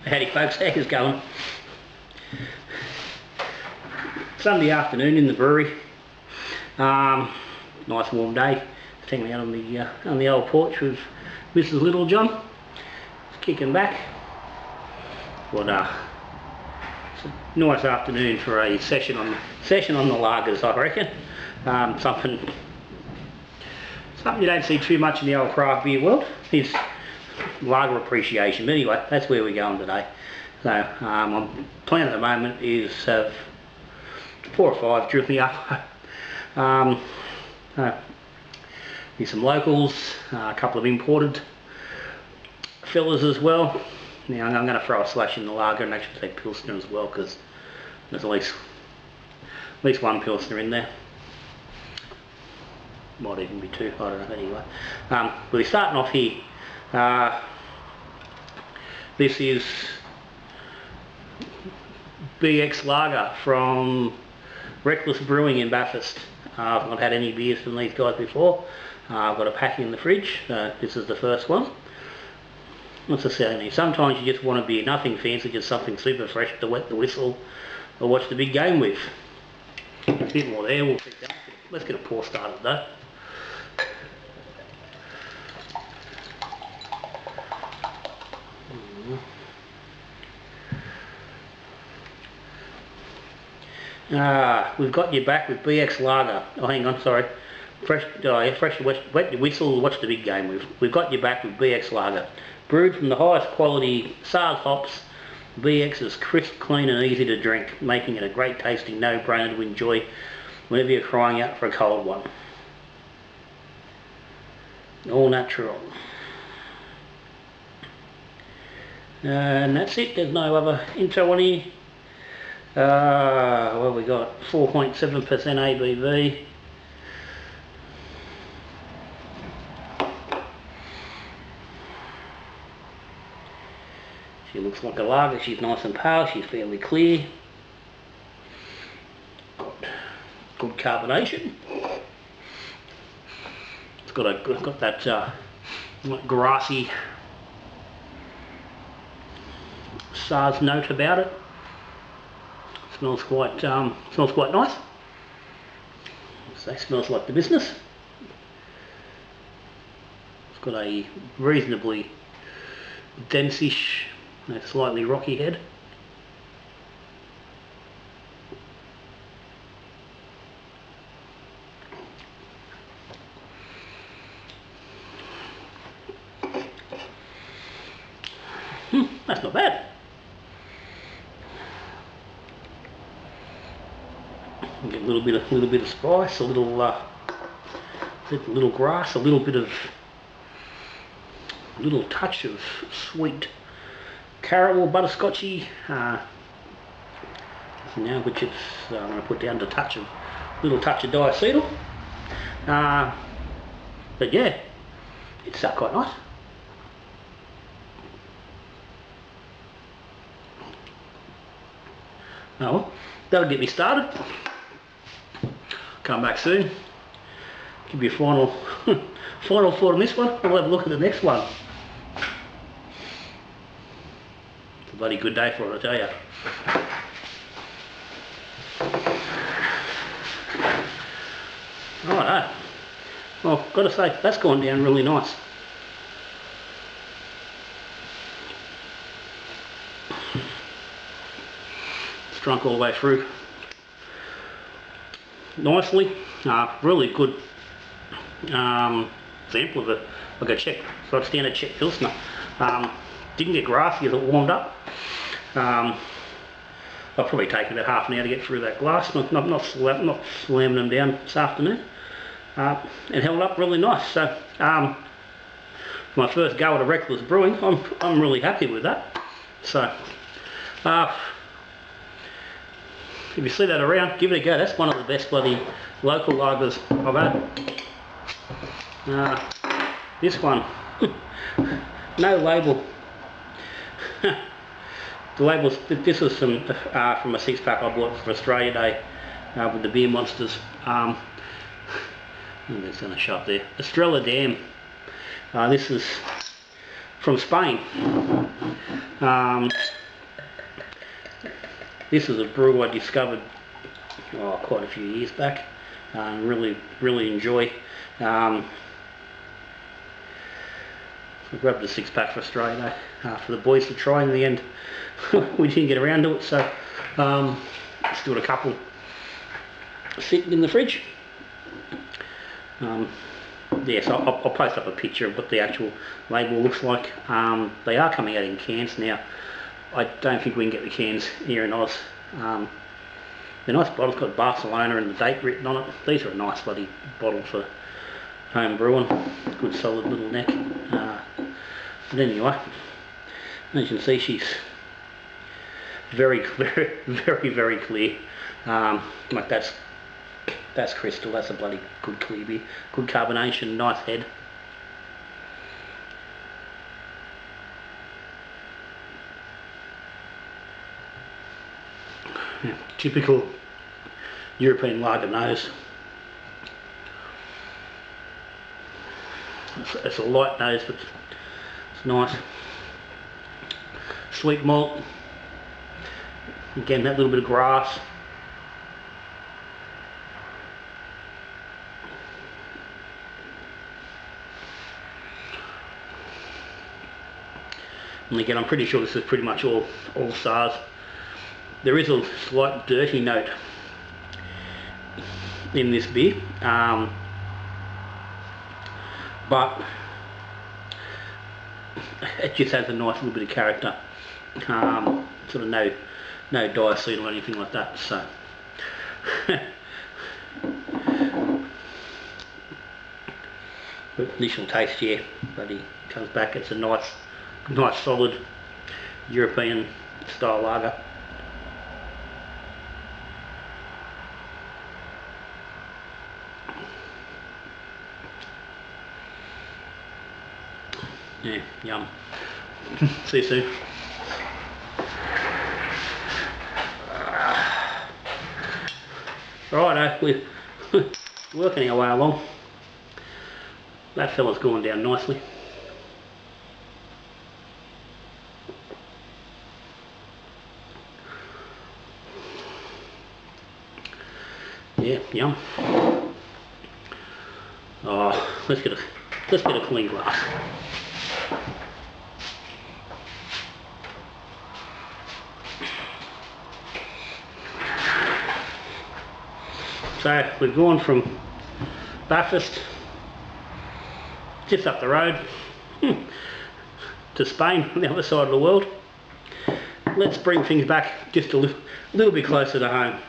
Howdy folks, how's it going? Sunday afternoon in the brewery. Nice warm day. Hanging out on the old porch with Mrs. Littlejohn. Just kicking back. What it's a nice afternoon for a session on the lagers, I reckon. Something you don't see too much in the old craft beer world is lager appreciation. But anyway, that's where we're going today. So my plan at the moment is 4 or 5 drip me up. Here's some locals, a couple of imported fillers as well. Now I'm going to throw a slash in the lager and actually take Pilsner as well, because there's at least one Pilsner in there. Might even be 2, I don't know. Anyway, we're starting off here. This is BX Lager from Reckless Brewing in Bathurst. I've not had any beers from these guys before. I've got a pack in the fridge. This is the first one. What's the selling here? Sometimes you just want a beer, nothing fancy, just something super fresh to wet the whistle or watch the big game with. A bit more there, we'll pick that. Let's get a pour started though. We've got you back with BX Lager. Oh, hang on, sorry. Fresh wet your whistle, watch the big game with. We've got you back with BX Lager. Brewed from the highest quality SARS hops, BX is crisp, clean and easy to drink, making it a great tasting no-brainer to enjoy whenever you're crying out for a cold one. All natural. And that's it, there's no other intro on here. What have we got? 4.7% ABV. She looks like a lager, she's nice and pale, she's fairly clear. Got good carbonation. It's got that grassy SARS note about it. Smells quite nice. So it smells like the business. It's got a reasonably dense-ish, slightly rocky head. That's not bad. Get a little bit of spice, a little grass, a little touch of sweet caramel, butterscotchy. Now, which it's I'm going to put down to little touch of diacetyl. But yeah, it's quite nice. Oh well, that'll get me started. Come back soon. Give you a final thought on this one. We'll have a look at the next one. It's a bloody good day for it, I tell you. Righto. Well, gotta say, that's gone down really nice. It's drunk all the way through nicely. Really good example of like a standard Czech Pilsner. Didn't get grassy as it warmed up. I've probably taken about half an hour to get through that glass. Not slamming them down this afternoon. It held up really nice. So for my first go at a Reckless Brewing, I'm really happy with that. So if you see that around, give it a go. That's one of the best bloody local lagers I've had. This one, no label. The labels. This is from a 6-pack I bought for Australia Day with the beer monsters. It's going to show up there. Estrella Dam. This is from Spain. This is a brew I discovered quite a few years back, and really enjoy. I grabbed a 6-pack for Australia for the boys to try. In the end, we didn't get around to it, so still got a couple sitting in the fridge. Yeah, so I'll post up a picture of what the actual label looks like. They are coming out in cans now. I don't think we can get the cans here in Oz. The nice bottle's got Barcelona and the date written on it. These are a nice bloody bottle for home brewing. Good solid little neck. But anyway, as you can see, she's very clear. Like that's crystal. That's a bloody good clear beer. Good carbonation, nice head. Yeah, typical European lager nose. It's a light nose, but it's nice. Sweet malt. Again, that little bit of grass. And again, I'm pretty sure this is pretty much all stars. There is a slight dirty note in this beer, but it just has a nice little bit of character. Sort of no diacetyl or anything like that. So but initial taste, yeah, but he comes back. It's a nice solid European style lager. Yeah, yum. See you soon. Righto, we're working our way along. That fella's gone down nicely. Yeah, yum. Oh, let's get a clean glass. So we've gone from Bathurst, just up the road, to Spain on the other side of the world. Let's bring things back just a little bit closer to home,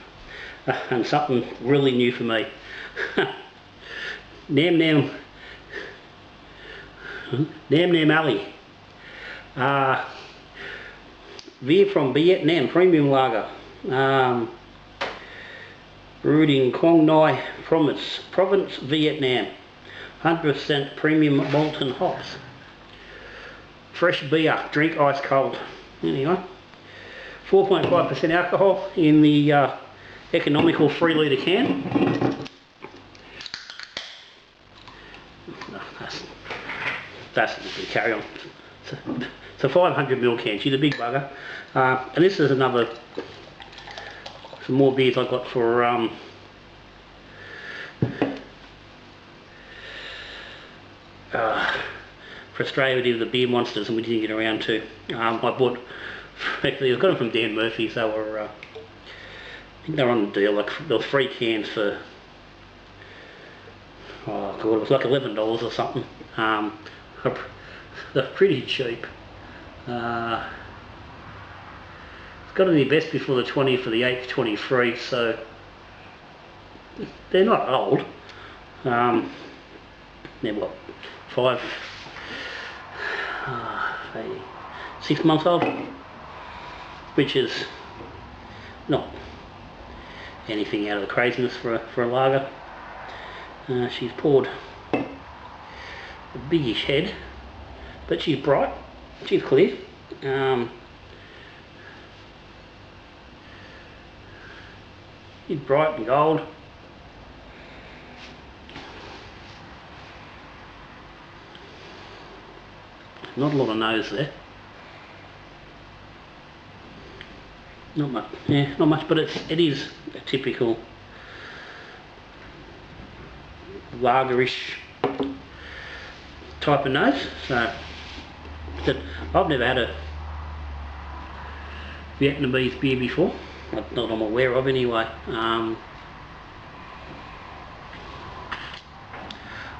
and something really new for me. Nam Alley. Beer from Vietnam, premium lager. Brewed in Quang Ngai province, Vietnam. 100% premium malted hops. Fresh beer, drink ice cold. Anyway, 4.5% alcohol in the economical 3 litre can. That's a good carry on. It's a 500ml can. She's a big bugger. And this is some more beers I got for Australia. We did the beer monsters and we didn't get around to. I bought, actually I got them from Dan Murphy's. They were, I think they were on the deal. Like there were 3 cans for, oh god, it was like $11 or something. They're pretty cheap. It's got to be best before the 20th for the 8th 23, so they're not old. They're what, 6 months old, which is not anything out of the craziness for a lager. She's poured a biggish head, but she's bright, she's clear. She's bright and gold. Not a lot of nose there. Not much, yeah, not much, but it is a typical lagerish type of nose. So I've never had a Vietnamese beer before, not that I'm aware of anyway. I'll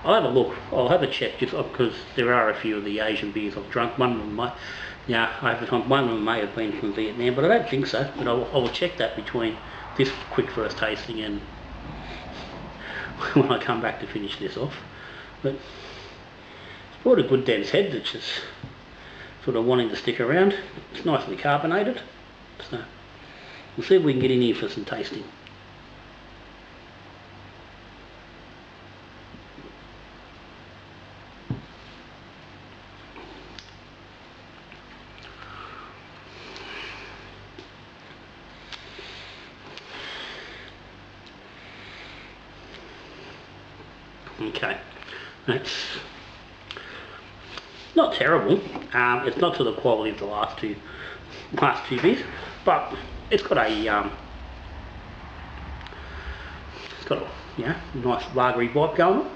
have a look, I'll have a check, just because there are a few of the Asian beers I've drunk. One of them might, one of them may have been from Vietnam, but I don't think so. But I will check that between this quick first tasting and when I come back to finish this off. But it's brought a good dense head that's just sort of wanting to stick around. It's nicely carbonated, so we'll see if we can get in here for some tasting. Okay, that's not terrible. It's not to the quality of the last two beers, but it's got a nice lagery vibe going on.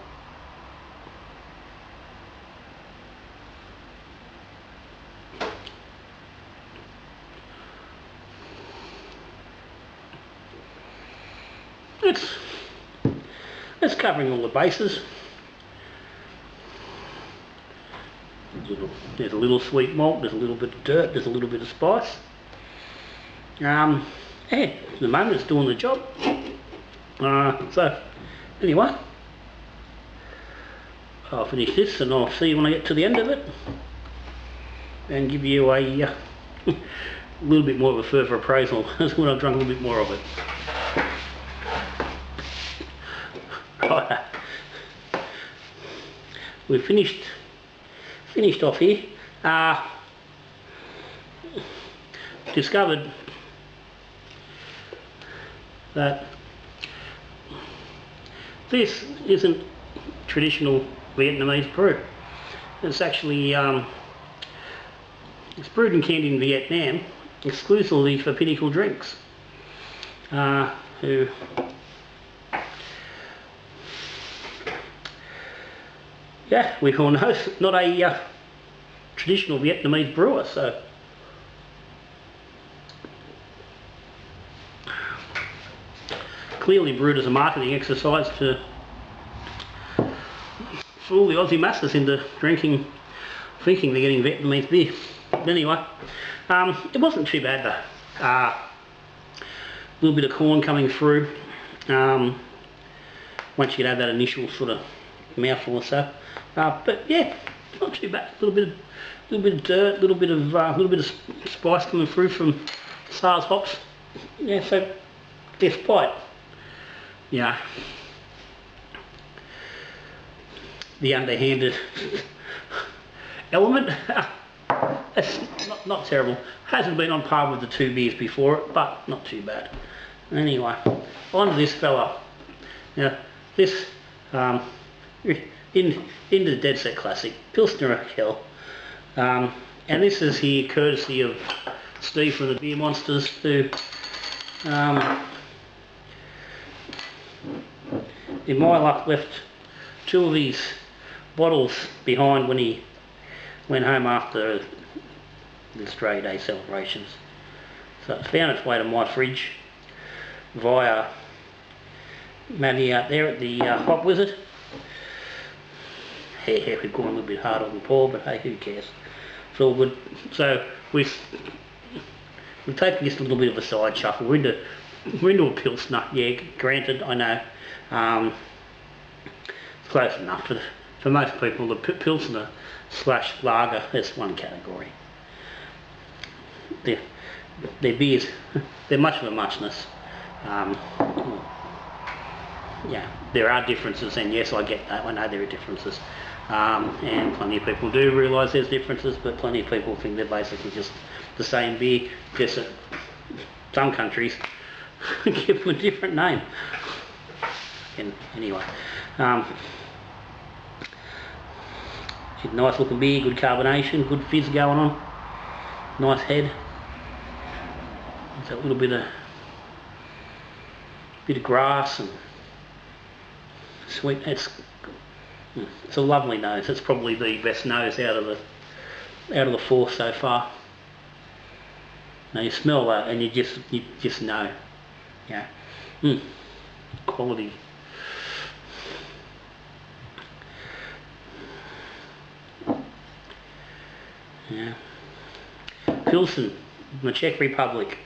It's covering all the bases. There's a little sweet malt, there's a little bit of dirt, there's a little bit of spice. Yeah, at the moment it's doing the job. So anyway, I'll finish this and I'll see you when I get to the end of it and give you a little bit more of a further appraisal as when I've drunk a little bit more of it. Right, we've finished off here. Discovered that this isn't traditional Vietnamese brew. It's actually it's brewed and canned in Vietnam exclusively for Pinnacle Drinks, who we all know it's not a traditional Vietnamese brewer, so clearly brewed as a marketing exercise to fool the Aussie masses into thinking they're getting Vietnamese beer. But anyway, it wasn't too bad though. A little bit of corn coming through once you have that initial sort of mouthful or so. But yeah, not too bad. A little bit of dirt, a little bit of spice coming through from SARS hops. Yeah, so despite the underhanded element, it's not terrible. Hasn't been on par with the two beers before it, but not too bad. Anyway, on to this fella. Now this in the Dead Set Classic, Pilsner Lager, and this is here courtesy of Steve from the Beer Monsters, who in my luck left two of these bottles behind when he went home after the Australia Day celebrations. So it's found its way to my fridge via Matty out there at the Hop Wizard. Yeah, we've gone a little bit hard on the pour, but hey, who cares? It's all good. So we've taken just a little bit of a side shuffle. We're into a Pilsner. Yeah, granted, I know. It's close enough. For most people, the Pilsner / Lager is one category. Their beers, they're much of a muchness. Yeah, there are differences, and yes, I get that. I know there are differences. And plenty of people do realise there's differences, but plenty of people think they're basically just the same beer, just that some countries give them a different name. And anyway, nice looking beer, good carbonation, good fizz going on, nice head. It's a little bit of grass and sweet. It's a lovely nose. It's probably the best nose out of the four so far. Now you smell that and you just know, yeah, quality. Yeah, Pilsner, the Czech Republic.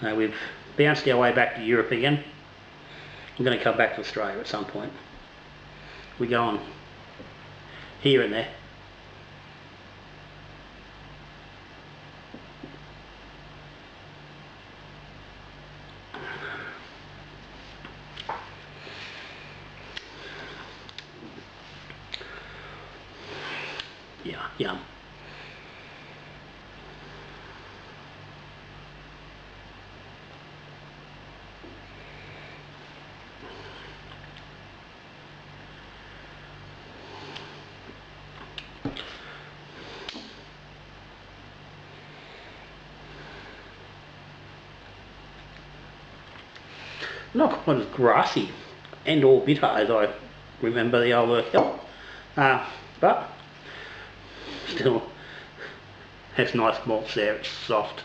We've bounced our way back to Europe again. I'm going to come back to Australia at some point. We're going here and there. Yeah, yum. Not quite as grassy and or bitter as I remember the old Urquell, but still has nice malts there. It's soft.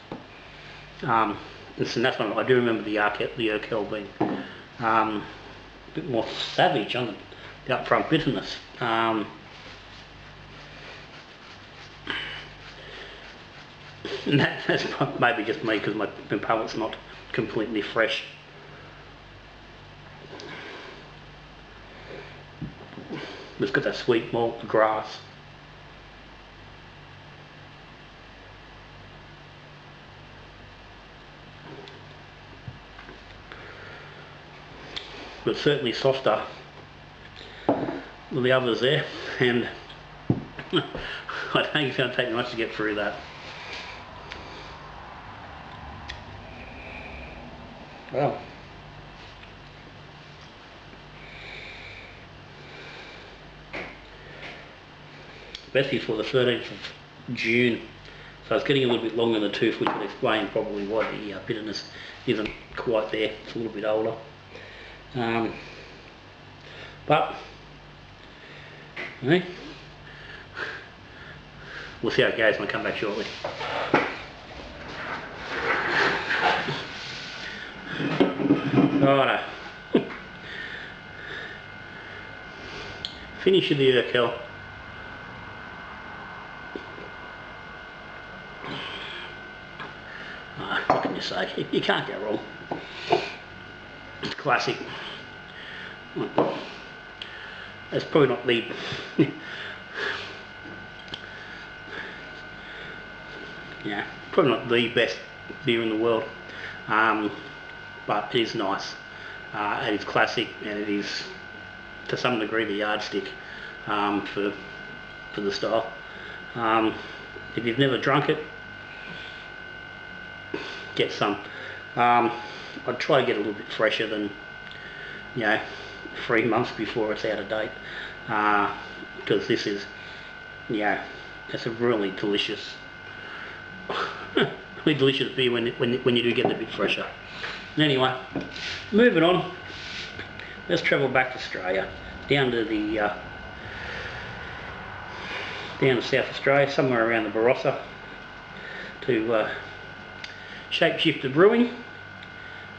And that's one I do remember the Urquell being a bit more savage on the upfront bitterness. And that's maybe just me because my palate's not completely fresh. It's got that sweet malt grass. But certainly softer than the others there, and I think it's going to take much to get through that. Well, especially for the 13th of June, so it's getting a little bit longer in the tooth, which would explain probably why the bitterness isn't quite there. It's a little bit older, but we'll see how it goes when I come back shortly. Righto. Finish of the Urquell. What can you say? You can't go wrong. It's classic. It's probably not the yeah, probably not the best beer in the world, but it is nice. It is classic, and it is to some degree the yardstick for the style. If you've never drunk it, get some. I'd try to get a little bit fresher than 3 months before it's out of date, because this is it's a really delicious really delicious beer when you do get it a bit fresher. Anyway, moving on, let's travel back to Australia, down to South Australia, somewhere around the Barossa, to Shapeshifter Brewing,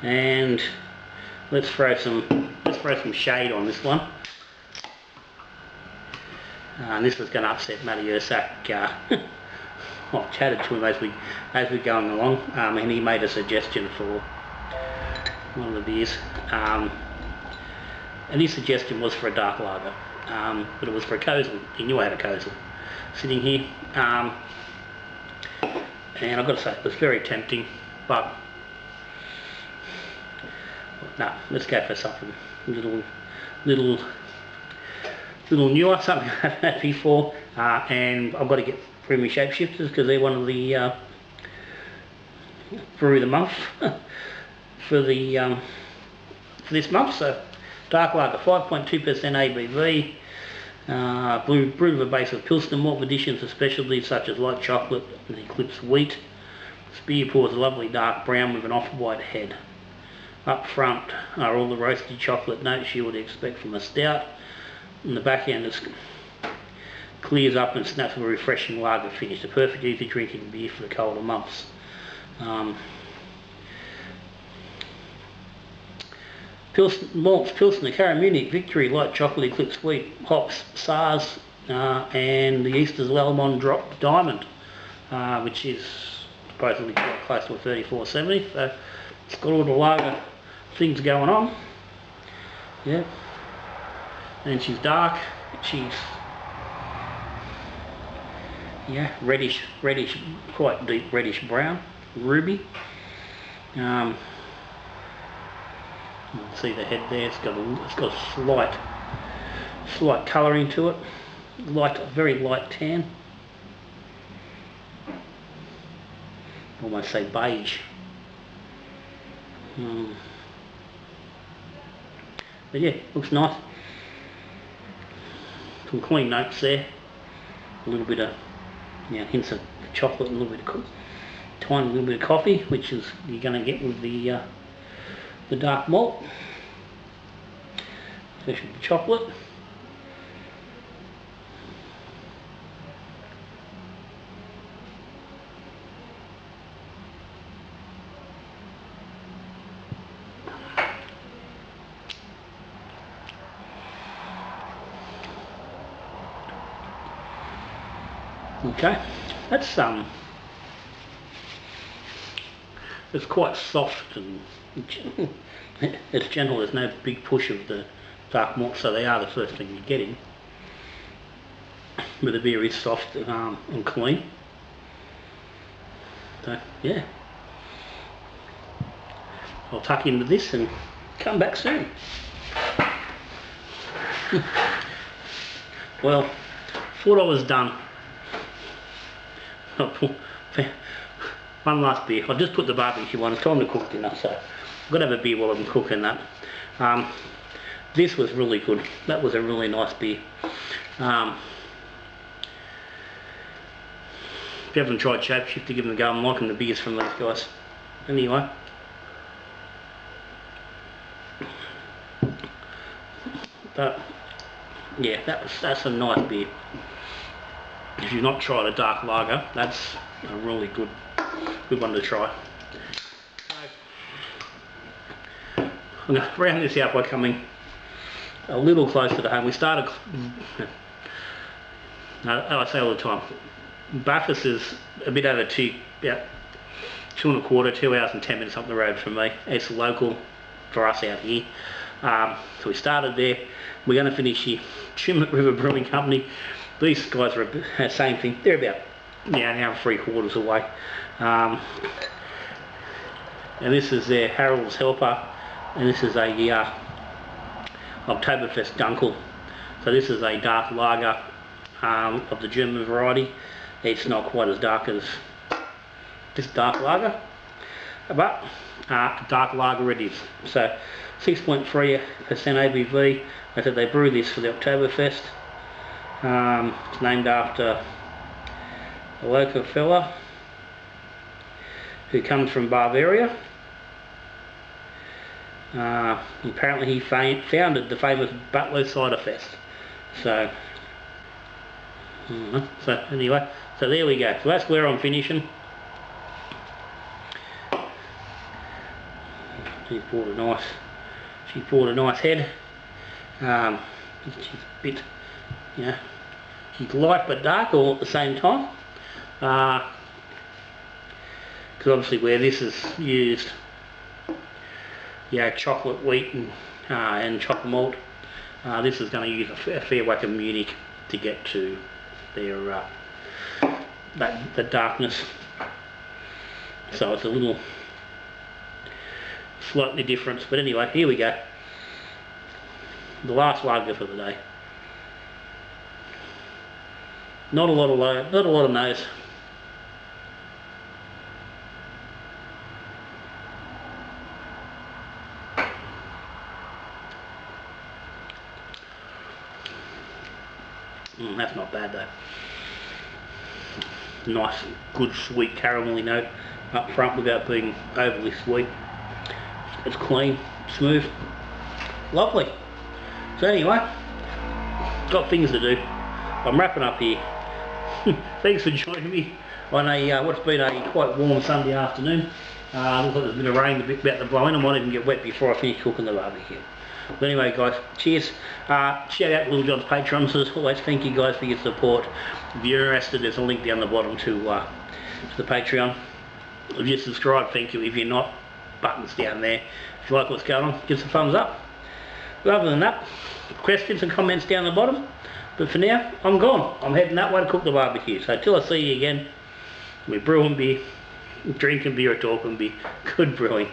and let's throw some shade on this one. And this was going to upset Matty Ursak. I've chatted to him as we're going along, and he made a suggestion for one of the beers, and his suggestion was for a dark lager, but it was for a Kozel. He knew I had a Kozel sitting here, and I've got to say it was very tempting, but no, let's go for something a little newer, something I've had before, and I've got to get through my Shapeshifters because they're one of the brew of the month for this month. So dark lager, 5.2% ABV, brewed with a base of Pilsner malt, additions of specialties such as light chocolate and Eclipse wheat, This beer pours a lovely dark brown with an off-white head. Up front are all the roasty chocolate notes you would expect from a stout, and the back end is clears up and snaps with a refreshing lager finish. The perfect easy drinking beer for the colder months. Malts, Pilsner, Munich, Victory, Light Chocolate, Eclipse Sweet, Hops, SARS, and the yeast is Lemon Drop Diamond, which is supposedly quite close to a 3470, so it's got all the lager things going on. Yeah, and she's dark, she's reddish, quite deep reddish brown, ruby. You can see the head there. It's got a slight colouring to it, very light tan. Almost say beige. But yeah, looks nice. Some clean notes there. A little bit of hints of chocolate, a little bit of tiny little bit of coffee, which is you're going to get with the dark malt, especially the chocolate. Okay, that's it's quite soft and it's gentle. There's no big push of the dark malt, so they are the first thing you're getting. But the beer is soft and clean. So yeah, I'll tuck into this and come back soon. Well, thought I was done. One last beer. I've just put the barbecue on. It's time to cook dinner, so I've got to have a beer while I'm cooking that. This was really good. That was a really nice beer. If you haven't tried Shapeshifter, give them a go. I'm liking the beers from these guys. Anyway. But yeah, that's a nice beer. If you've not tried a dark lager, that's a really good one to try. So, I'm going to round this out by coming a little closer to home. We started, I say all the time, Bathurst is a bit over about 2 hours and 10 minutes up the road from me. It's local for us out here. So we started there. We're going to finish here. Chimney River Brewing Company. These guys are the same thing. They're about an hour and 3/4 away. And this is their Harold's Helper, and this is a Oktoberfest Dunkle. So this is a dark lager of the German variety. It's not quite as dark as this dark lager, but dark lager it is. So 6.3% ABV. I said they brew this for the Oktoberfest. It's named after a local fella who comes from Bavaria. Apparently he founded the famous Butler Cider Fest. So anyway, so there we go. So that's where I'm finishing. She bought a nice head. She's a bit, she's light but dark all at the same time. Because obviously where this is used, chocolate wheat and chocolate malt, this is going to use a fair whack of Munich to get to their the darkness. So it's a little slightly different, but anyway, here we go. The last lager for the day. Not a lot of low, not a lot of nose. That's not bad though. Nice, good, sweet caramelly note. up front without being overly sweet. It's clean, smooth, lovely. So anyway, got things to do. I'm wrapping up here. Thanks for joining me on a what's been a quite warm Sunday afternoon. Looks like there's a bit of rain about to blow in. I might even get wet before I finish cooking the barbecue. But anyway guys, cheers. Shout out to Little John's Patrons as always. Thank you guys for your support. If you're interested, there's a link down the bottom to the Patreon. If you're subscribed, thank you. If you're not, buttons down there. If you like what's going on, give us a thumbs up. But other than that, questions and comments down the bottom. But for now, I'm gone. I'm heading that way to cook the barbecue. So till I see you again, we're brewing beer, drinking beer or talking beer. Good brewing.